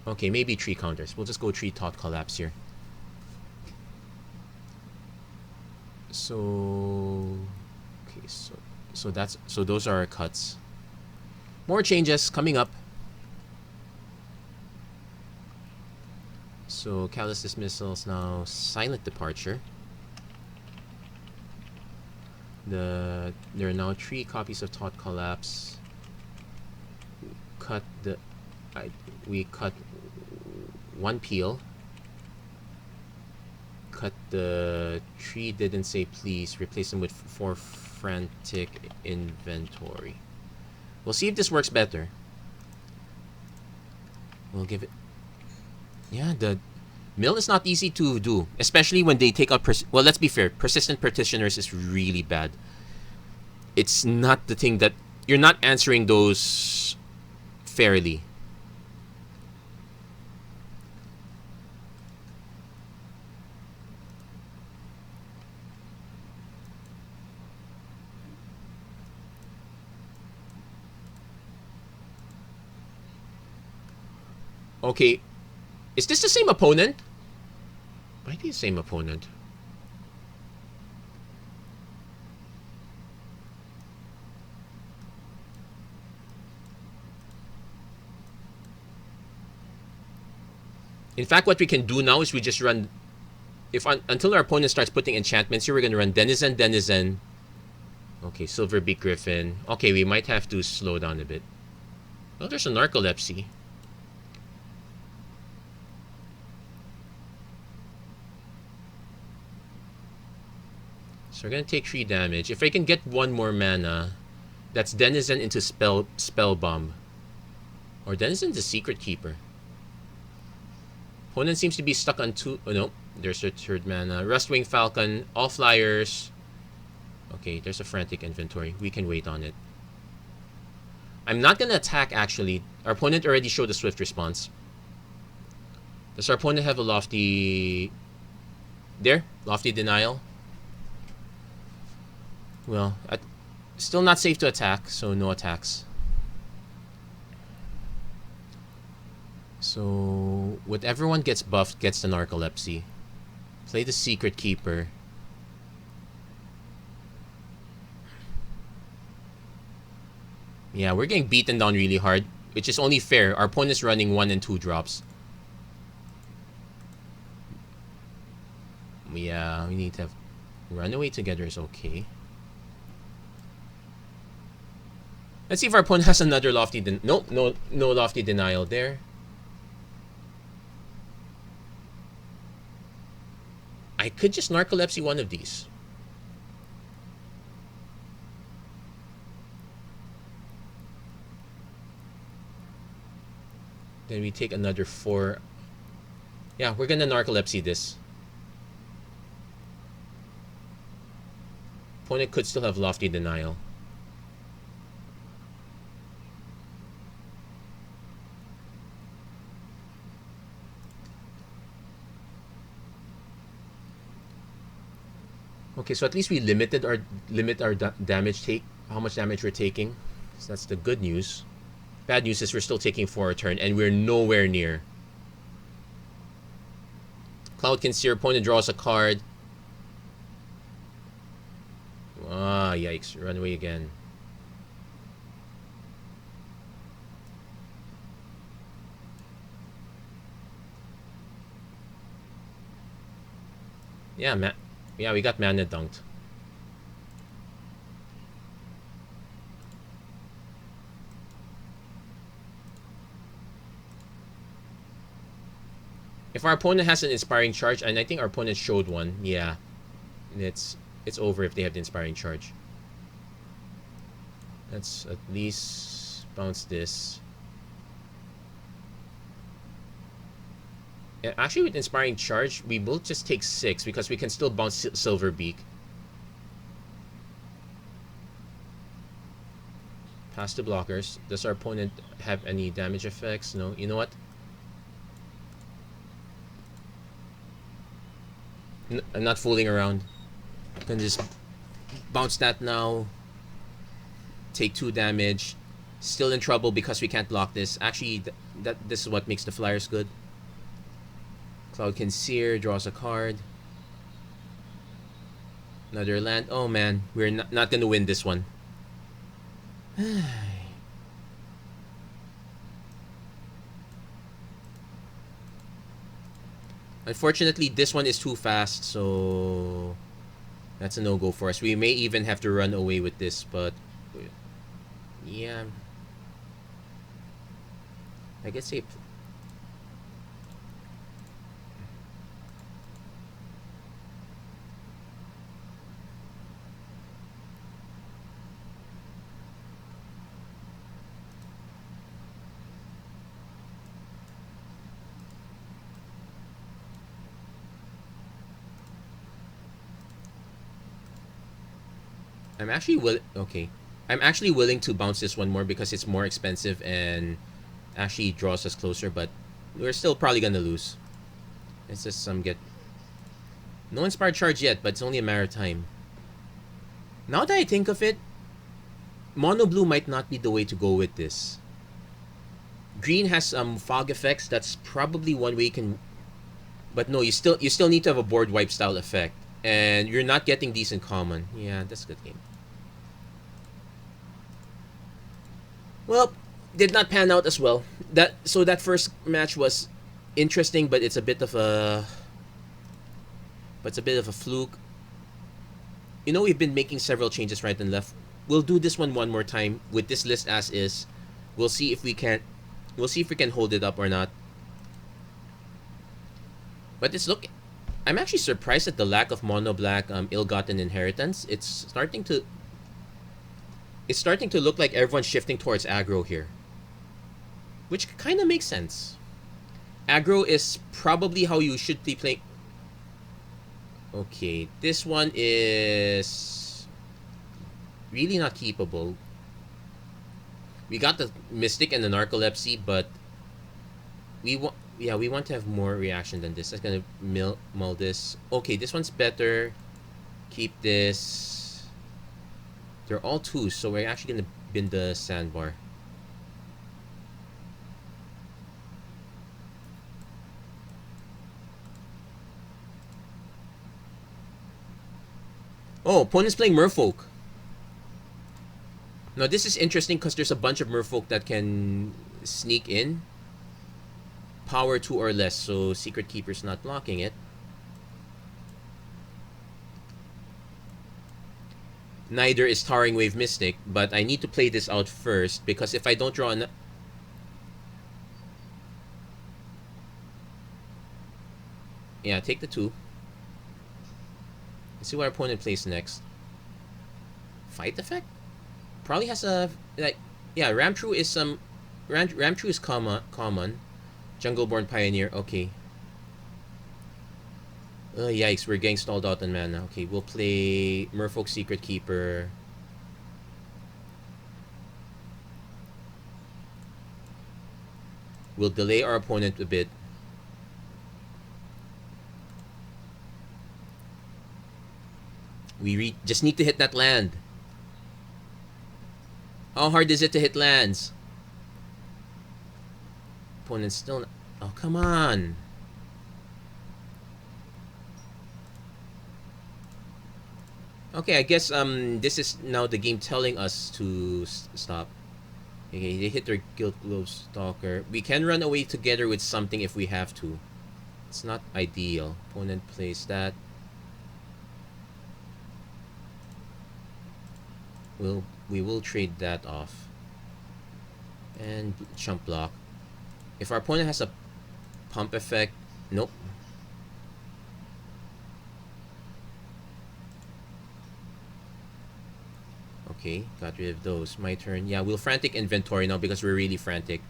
Okay, maybe 3 counters. We'll just go 3 Thought Collapse here. So okay, so those are our cuts. More changes coming up. So callous dismissals now silent departure. There are now 3 copies of Thought Collapse. We cut 1 peel. Cut the 3 didn't say please. Replace them with 4 frantic inventory. We'll see if this works better. We'll give it. Yeah, the mill is not easy to do, especially when they take out. Well, let's be fair. Persistent petitioners is really bad. It's not the thing that you're not answering those fairly. Okay, is this the same opponent? Might be the same opponent. In fact, what we can do now is we just run. Until our opponent starts putting enchantments here, we're gonna run Denizen. Okay, Silverbeak Griffin. Okay, we might have to slow down a bit. Oh, there's a Narcolepsy. So we're gonna take 3 damage. If I can get 1 more mana, that's Denizen into Spell Bomb. Or Denizen's a Secret Keeper. Opponent seems to be stuck on 2. Oh no, there's a 3rd mana. Rustwing Falcon, all flyers. Okay, there's a Frantic Inventory. We can wait on it. I'm not gonna attack actually. Our opponent already showed a swift response. Does our opponent have a Lofty... There? Lofty Denial? Well, still not safe to attack, so no attacks. So, whatever one gets buffed gets the Narcolepsy. Play the Secret Keeper. Yeah, we're getting beaten down really hard, which is only fair. Our opponent's running 1 and 2 drops. Yeah, we need to have... Runaway together is okay. Let's see if our opponent has another Lofty... Nope, no Lofty Denial there. I could just Narcolepsy one of these. Then we take another 4. Yeah, we're gonna Narcolepsy this. Opponent could still have Lofty Denial. Okay, so at least we limit our damage take, how much damage we're taking. So that's the good news. Bad news is we're still taking 4 a turn, and we're nowhere near. Cloud Conceer, opponent draws a card. Ah, yikes. Run away again. Yeah, yeah, we got mana dunked. If our opponent has an Inspiring Charge, and I think our opponent showed one, yeah, it's over if they have the Inspiring Charge. Let's at least bounce this. Yeah, actually, with Inspiring Charge, we will just take 6 because we can still bounce Silverbeak. Pass the blockers. Does our opponent have any damage effects? No. You know what? I'm not fooling around. I can just bounce that now. Take 2 damage. Still in trouble because we can't block this. Actually, this is what makes the flyers good. Cloud Conceer draws a card.
Another land. Oh man, we're not gonna win this one. Unfortunately, this one is too fast, so that's a no-go for us. We may even have to run away with this, but yeah, I guess it. I'm actually okay. I'm actually willing to bounce this one more because it's more expensive and actually draws us closer, but we're still probably gonna lose. It's just some get no inspired charge yet, but it's only a matter of time. Now that I think of it, mono blue might not be the way to go with this. Green has some fog effects. That's probably one way you can, but no, you still need to have a board wipe style effect, and you're not getting these in common. Yeah, that's a good game. Well, did not pan out as well. That first match was interesting, but it's a bit of a fluke. You know, we've been making several changes right and left. We'll do this one more time with this list as is. We'll see if we can hold it up or not. But I'm actually surprised at the lack of mono black ill-gotten inheritance. It's starting to look like everyone's shifting towards aggro here, which kind of makes sense. Aggro is probably how you should be playing. Okay, this one is really not keepable. We got the Mystic and the Narcolepsy, but we want to have more reaction than this. That's gonna mull this. Okay, this one's better. Keep this. They're all twos, so we're actually gonna bin the sandbar. Oh, opponent's playing Merfolk. Now this is interesting because there's a bunch of Merfolk that can sneak in. Power 2 or less, so Secret Keeper's not blocking it. Neither is Towering Wave Mystic, but I need to play this out first because if I don't draw an... Yeah, take the 2. Let's see what our opponent plays next. Fight effect? Probably has a... like, yeah, Ramtrue is some... Ramtrue is common. Jungleborn Pioneer, okay. Yikes, we're getting stalled out on mana. Okay, we'll play Merfolk Secret Keeper. We'll delay our opponent a bit. We just need to hit that land. How hard is it to hit lands? Opponent's still not... Oh, come on. Okay, I guess this is now the game telling us to stop. Okay, they hit their Guild Globe Stalker. We can run away together with something if we have to. It's not ideal. Opponent plays that. We will trade that off. And chump block. If our opponent has a pump effect, nope. Okay, got rid of those. My turn. Yeah, we'll frantic inventory now because we're really frantic.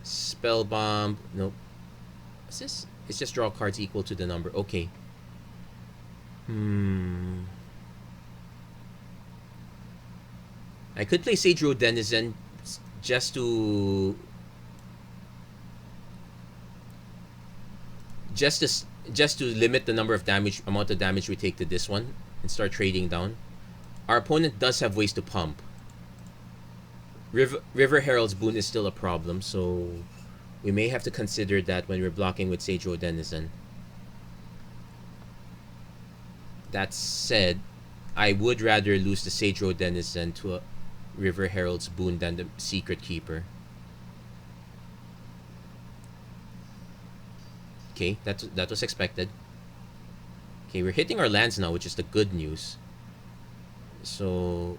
Spell bomb. Nope. What's this? It's just draw cards equal to the number. Okay. I could play Sage Road Denizen just to limit the amount of damage we take to this one and start trading down. Our opponent does have ways to pump. River Herald's Boon is still a problem, so we may have to consider that when we're blocking with Sage Road Denizen. That said, I would rather lose the Sage Road Denizen to a River Herald's Boon than the Secret Keeper. Okay, that was expected. Okay, we're hitting our lands now, which is the good news. So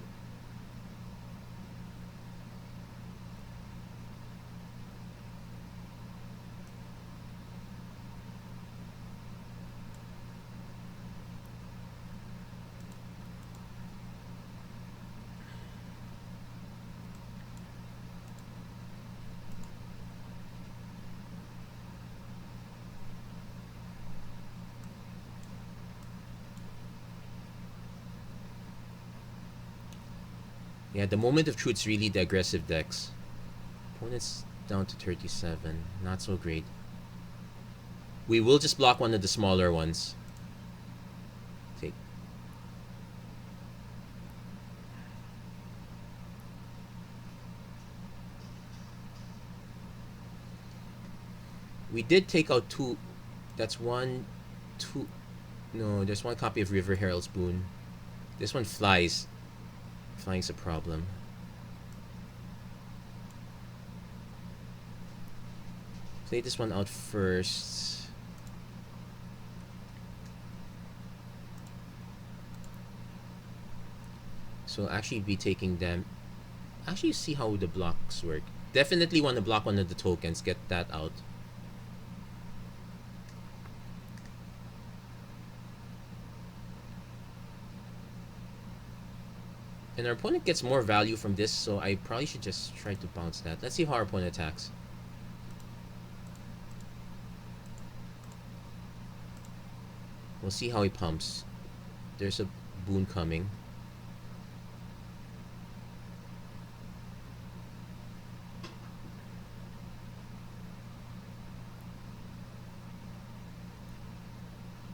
yeah, the Moment of Truth's really the aggressive decks. Opponent's down to 37. Not so great. We will just block one of the smaller ones. Take. We did take out two. That's one, two. No, there's one copy of River Herald's Boon. This one flies. Flying's a problem. Play this one out first. So I'll actually be taking them. Actually, see how the blocks work. Definitely want to block one of the tokens. Get that out. And our opponent gets more value from this, so I probably should just try to bounce that. Let's see how our opponent attacks. We'll see how he pumps. There's a boon coming.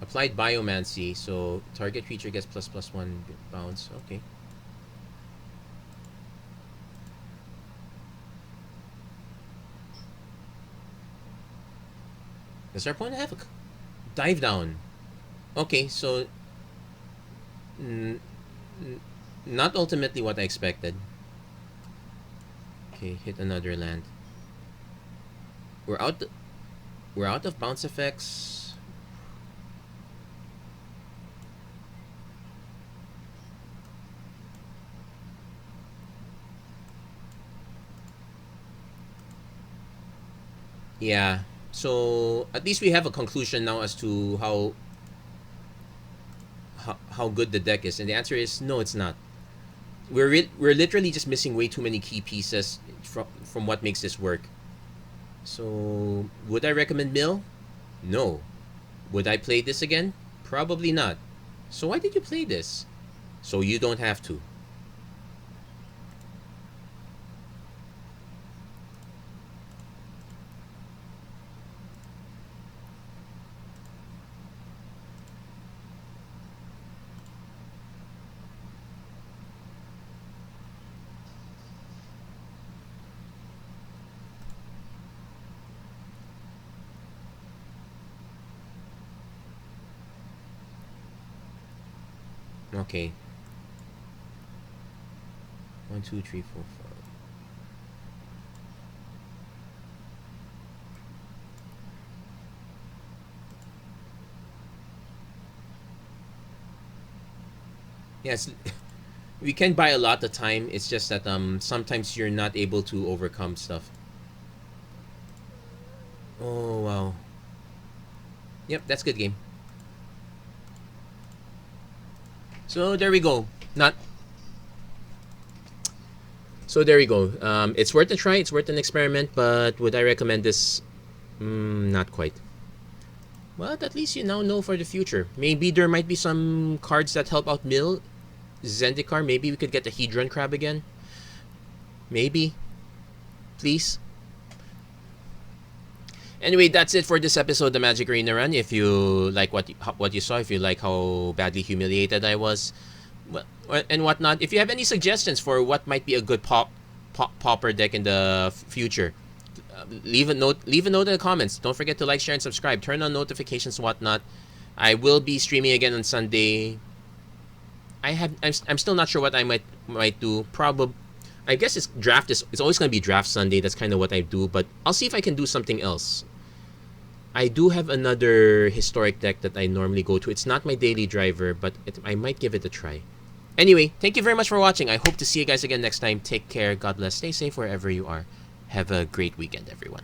Applied Biomancy, so target creature gets ++1 bounce. Okay. Does our opponent have a dive down? Okay, so not ultimately what I expected. Okay, hit another land. We're out of bounce effects. Yeah. So at least we have a conclusion now as to how good the deck is, and the answer is no, it's not. We're literally just missing way too many key pieces from what makes this work. So would I recommend Mill? No. Would I play this again? Probably not. So why did you play this? So you don't have to. Okay. 1, 2, 3, 4, 5. Yes, we can buy a lot of time. It's just that sometimes you're not able to overcome stuff. Oh wow. Yep, that's good game. So there we go. So there we go. It's worth a try. It's worth an experiment. But would I recommend this? Not quite. Well, at least you now know for the future. Maybe there might be some cards that help out Mill. Zendikar. Maybe we could get the Hedron Crab again. Maybe. Please. Anyway, that's it for this episode of the Magic Arena Run. If you like what you saw, if you like how badly humiliated I was, and whatnot, if you have any suggestions for what might be a good pauper deck in the future, leave a note in the comments. Don't forget to like, share, and subscribe. Turn on notifications, whatnot. I will be streaming again on Sunday. I'm still not sure what I might do. Probably, I guess it's always gonna be draft Sunday. That's kind of what I do. But I'll see if I can do something else. I do have another historic deck that I normally go to. It's not my daily driver, but I might give it a try. Anyway, thank you very much for watching. I hope to see you guys again next time. Take care. God bless. Stay safe wherever you are. Have a great weekend, everyone.